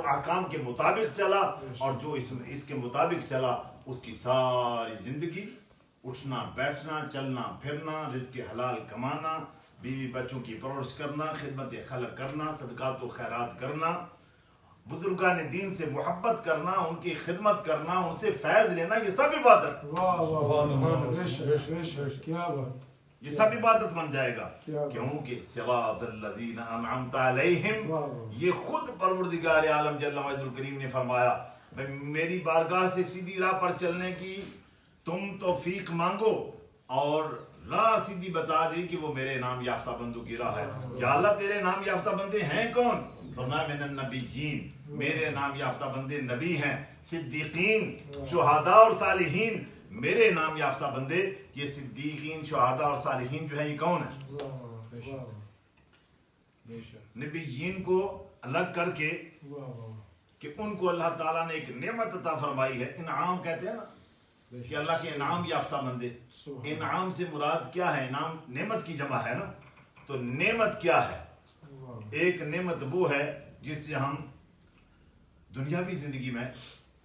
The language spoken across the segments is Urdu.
احکام کے مطابق چلا اور جو اس کے مطابق چلا اس کی ساری زندگی اٹھنا بیٹھنا چلنا پھرنا رزق حلال کمانا بیوی بچوں کی پرورش کرنا خدمت خلق کرنا صدقات و خیرات کرنا بزرگان دین سے محبت کرنا ان کی خدمت کرنا ان سے فیض لینا یہ سب عبادت یہ سب عبادت بن جائے گا کیونکہ صراط الذین انعمت علیہم یہ خود پروردگار عالم جل مجدہ الکریم نے فرمایا میری بارگاہ سے سیدھی راہ پر چلنے کی تم توفیق مانگو اور راہ سیدھی بتا دی کہ وہ میرے نام یافتہ بندوں کی راہ ہے یا اللہ تیرے نام یافتہ بندے ہیں کون فرمایا من النبیین میرے نام یافتہ بندے نبی ہیں صدیقین شہداء اور صالحین میرے نام یافتہ بندے یہ صدیقین شہداء اور صالحین جو ہیں یہ کون ہیں نبیین کو الگ کر کے کہ ان کو اللہ تعالیٰ نے ایک نعمت عطا فرمائی ہے انعام کہتے ہیں نا کہ اللہ کے انعام یافتہ بندے انعام سے مراد کیا ہے انعام نعمت کی جمع ہے نا تو نعمت کیا ہے ایک نعمت وہ ہے جس سے ہم دنیاوی زندگی میں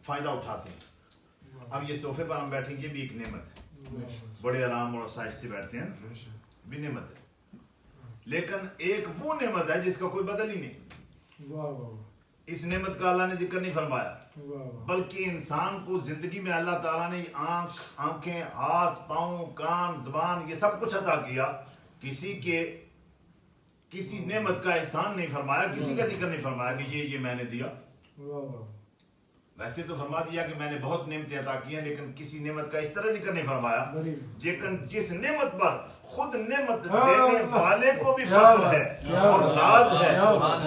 فائدہ اٹھاتے ہیں اب یہ صوفے پر ہم بیٹھیں گے بھی ایک نعمت ہے بڑے آرام اور آسائش سے بیٹھتے ہیں بھی نعمت ہے لیکن ایک وہ نعمت ہے جس کا کوئی بدل ہی نہیں اس نعمت کا اللہ نے ذکر نہیں فرمایا بلکہ انسان کو زندگی میں اللہ تعالیٰ نے آنکھیں ہاتھ پاؤں کان زبان یہ سب کچھ عطا کیا کسی نعمت کا احسان نہیں فرمایا کسی کا ذکر نہیں فرمایا کہ یہ میں نے دیا ویسے تو فرما دیا کہ میں نے بہت نعمتیں عطا کی ہیں لیکن کسی نعمت کا اس طرح ذکر نہیں فرمایا لیکن جس نعمت پر خود نعمت دینے والے کو بھی فخر ہے اور ناز ہے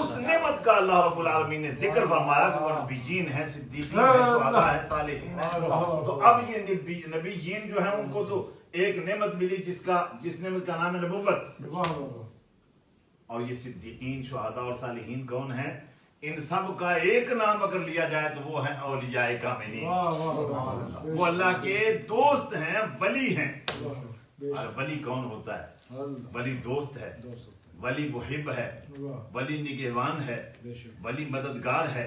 اس نعمت کا اللہ رب العالمین نے ذکر فرمایا کہ وہ نبیین ہیں صدیقین ہیں شہداء ہیں صالحین ہیں تو اب یہ نبیین جو ہیں ان کو تو ایک نعمت ملی جس نعمت کا نام ہے نبوت اور یہ صدیقین شہداء اور صالحین کون ہیں ان سب کا ایک نام اگر لیا جائے تو وہ ہیں اولیاء کاملین وہ اللہ کے دوست ہیں ولی ہیں اور ولی کون ہوتا ہے ولی دوست ہے ولی محب ہے ولی نگہبان ہے ولی مددگار ہے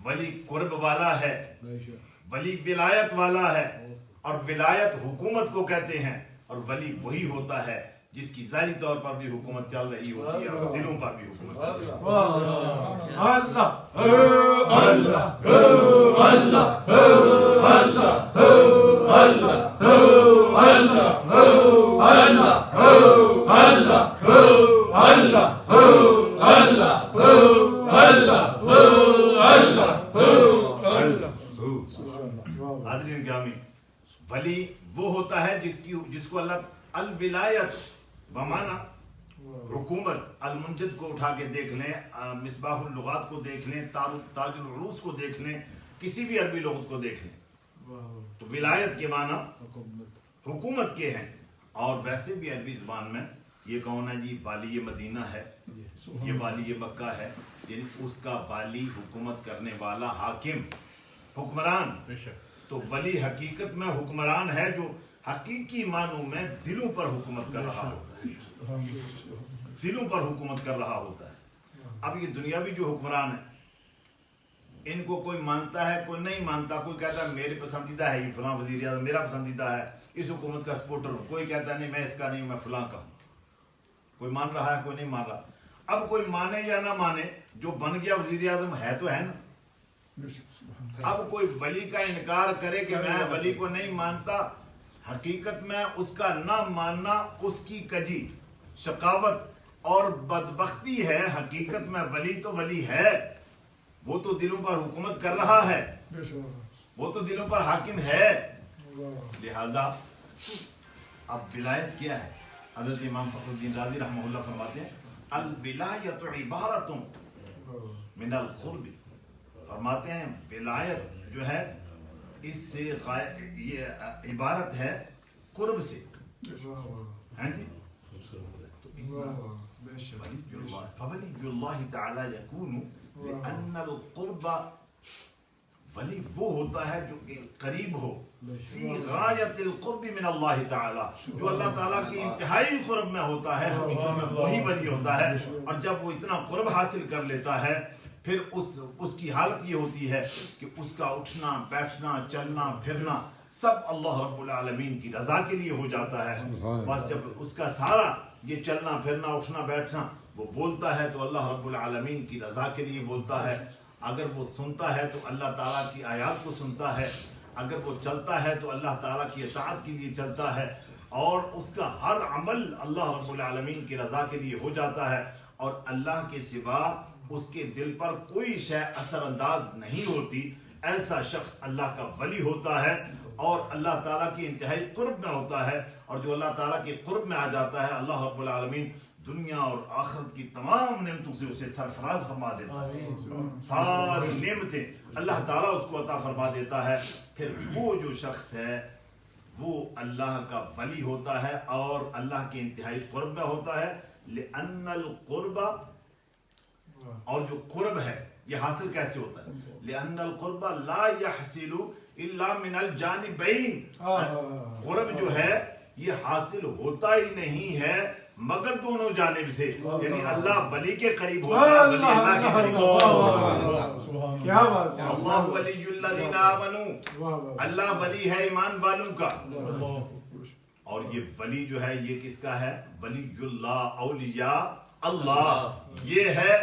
ولی قرب والا ہے ولی ولایت والا ہے اور ولایت حکومت کو کہتے ہیں اور ولی وہی ہوتا ہے جس کی ظاہری طور پر بھی حکومت چل رہی ہوتی ہے اور دلوں پر بھی حکومت چل رہی حاضرین گرامی ولی وہ ہوتا ہے جس کو اللہ الولایت بمانا حکومت المنجد کو اٹھا کے دیکھ لیں مصباح اللغات کو دیکھ لیں تاج العروس کو دیکھ لیں کسی بھی عربی لغت کو دیکھ لیں تو ولایت کے معنی حکومت کے ہیں اور ویسے بھی عربی زبان میں یہ کون ہے جی والی مدینہ ہے یہ والی مکہ ہے یعنی اس کا والی حکومت کرنے والا حاکم حکمران تو ولی حقیقت میں حکمران ہے جو حقیقی معنوں میں دلوں پر حکومت کر رہا ہوتا ہے دلوں پر حکومت کر رہا ہوتا ہے اب یہ دنیاوی جو حکمران ہے ان کو کوئی مانتا ہے کوئی نہیں مانتا کوئی کہتا ہے میرے پسندیدہ ہے یہ فلاں وزیر اعظم میرا پسندیدہ ہے اس حکومت کا سپورٹر ہوں کوئی کہتا ہے نہیں میں اس کا نہیں ہوں میں فلاں کا ہوں کوئی مان رہا ہے کوئی نہیں مان رہا اب کوئی مانے یا نہ مانے جو بن گیا وزیر اعظم ہے تو ہے نا اب کوئی ولی کا انکار کرے کہ میں ولی کو نہیں مانتا حقیقت میں اس کا نہ ماننا اس کی کجی شقاوت اور بدبختی ہے حقیقت میں ولی تو ولی ہے وہ تو دلوں پر حکومت کر رہا ہے وہ تو دلوں پر حاکم ہے لہذا اب ولایت کیا ہے حضرت امام فخر الدین رازی رحمہ اللہ فرماتے ہیں الولایت عبارت من القرب فرماتے ہیں ولایت جو ہے اس سے یہ عبارت ہے قرب سے ہیں جی فولی اللہ تعالی یکون لأن القرب ولی وہ ہوتا ہے جو قریب ہو فی غایت القرب من اللہ تعالی جو اللہ تعالیٰ کی انتہائی قرب میں ہوتا ہے وہی ولی ہوتا ہے اور جب وہ اتنا قرب حاصل کر لیتا ہے پھر اس کی حالت یہ ہوتی ہے کہ اس کا اٹھنا بیٹھنا چلنا پھرنا سب اللہ رب العالمین کی رضا کے لیے ہو جاتا ہے. بس جب اس کا سارا یہ چلنا پھرنا اٹھنا بیٹھنا وہ بولتا ہے تو اللہ رب العالمین کی رضا کے لیے بولتا ہے. اگر وہ سنتا ہے تو اللہ تعالیٰ کی آیات کو سنتا ہے. اگر وہ چلتا ہے تو اللہ تعالیٰ کی اطاعت کے لیے چلتا ہے. اور اس کا ہر عمل اللہ رب العالمین کی رضا کے لیے ہو جاتا ہے. اور اللہ کے سوا اس کے دل پر کوئی شے اثر انداز نہیں ہوتی. ایسا شخص اللہ کا ولی ہوتا ہے اور اللہ تعالیٰ کی انتہائی قرب میں ہوتا ہے. اور جو اللہ تعالیٰ کے قرب میں آ جاتا ہے اللہ رب العالمین دنیا اور آخرت کی تمام نعمتوں سے اسے سرفراز فرما دیتا ہے. ساری نعمتیں اللہ تعالیٰ اس کو عطا فرما دیتا ہے. پھر وہ جو شخص ہے وہ اللہ کا ولی ہوتا ہے اور اللہ کے انتہائی قرب میں ہوتا ہے. لأن القرب، اور جو قرب ہے یہ حاصل کیسے ہوتا ہے؟ لأن القرب لا يحصل الا من الجانبین. قرب جو ہے یہ حاصل ہوتا ہی نہیں ہے مگر دونوں جانب سے. یعنی اللہ ولی کے قریب ہوتا ہے، ولی اللہ کے قریب ہوتا ہے. کیا بات ہے. اللہ ولی الذین آمنوا، اللہ ولی ہے ایمان والوں کا. اور یہ ولی جو ہے یہ کس کا ہے؟ ولی اللہ، اولیاء اللہ. یہ ہے